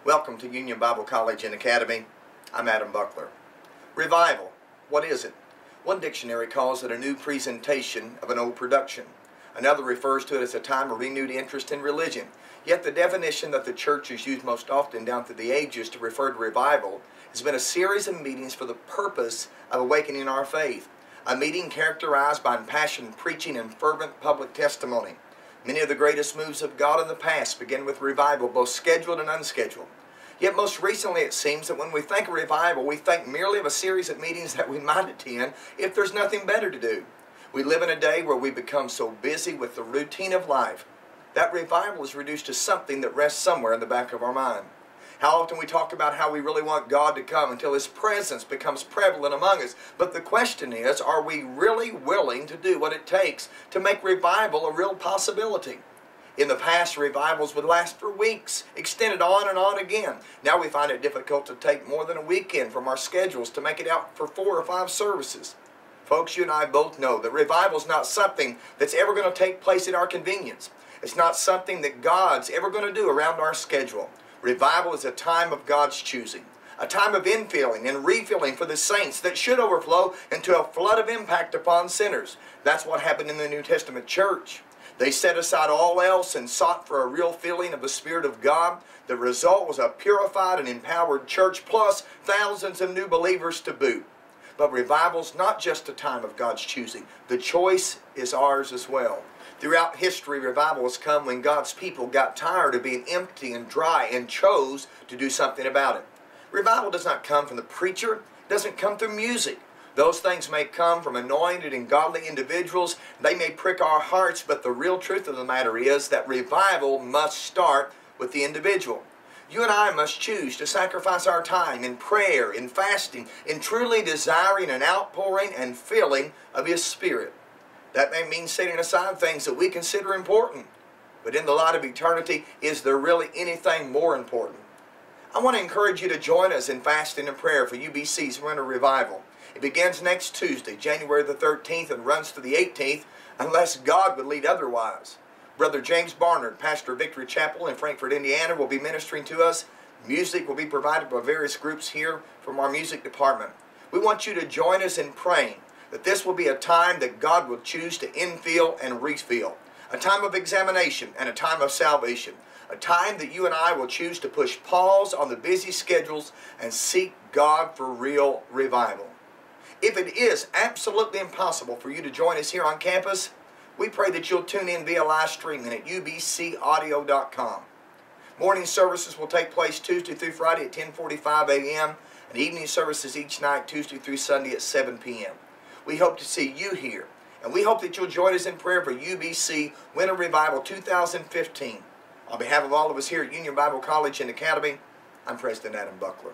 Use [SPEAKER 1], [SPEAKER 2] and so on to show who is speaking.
[SPEAKER 1] Welcome to Union Bible College and Academy. I'm Adam Buckler. Revival. What is it? One dictionary calls it a new presentation of an old production. Another refers to it as a time of renewed interest in religion. Yet the definition that the church has used most often down through the ages to refer to revival has been a series of meetings for the purpose of awakening our faith. A meeting characterized by impassioned preaching and fervent public testimony. Many of the greatest moves of God in the past begin with revival, both scheduled and unscheduled. Yet most recently it seems that when we think of revival, we think merely of a series of meetings that we might attend if there's nothing better to do. We live in a day where we become so busy with the routine of life that revival is reduced to something that rests somewhere in the back of our mind. How often we talk about how we really want God to come until His presence becomes prevalent among us. But the question is, are we really willing to do what it takes to make revival a real possibility? In the past, revivals would last for weeks, extended on and on again. Now we find it difficult to take more than a weekend from our schedules to make it out for 4 or 5 services. Folks, you and I both know that revival is not something that's ever going to take place at our convenience. It's not something that God's ever going to do around our schedule. Revival is a time of God's choosing, a time of infilling and refilling for the saints that should overflow into a flood of impact upon sinners. That's what happened in the New Testament church. They set aside all else and sought for a real filling of the Spirit of God. The result was a purified and empowered church, plus thousands of new believers to boot. But revival's not just a time of God's choosing. The choice is ours as well. Throughout history, revival has come when God's people got tired of being empty and dry and chose to do something about it. Revival does not come from the preacher. It doesn't come through music. Those things may come from anointed and godly individuals. They may prick our hearts, but the real truth of the matter is that revival must start with the individual. You and I must choose to sacrifice our time in prayer, in fasting, in truly desiring an outpouring and filling of His Spirit. That may mean setting aside things that we consider important. But in the light of eternity, is there really anything more important? I want to encourage you to join us in fasting and prayer for UBC's Winter Revival. It begins next Tuesday, January the 13th, and runs to the 18th, unless God would lead otherwise. Brother James Barnard, pastor of Victory Chapel in Frankfort, Indiana, will be ministering to us. Music will be provided by various groups here from our music department. We want you to join us in praying that this will be a time that God will choose to infill and refill. A time of examination and a time of salvation. A time that you and I will choose to push pause on the busy schedules and seek God for real revival. If it is absolutely impossible for you to join us here on campus, we pray that you'll tune in via live streaming at ubcaudio.com. Morning services will take place Tuesday through Friday at 10:45 a.m. and evening services each night Tuesday through Sunday at 7 p.m. We hope to see you here, and we hope that you'll join us in prayer for UBC Winter Revival 2015. On behalf of all of us here at Union Bible College and Academy, I'm President Adam Buckler.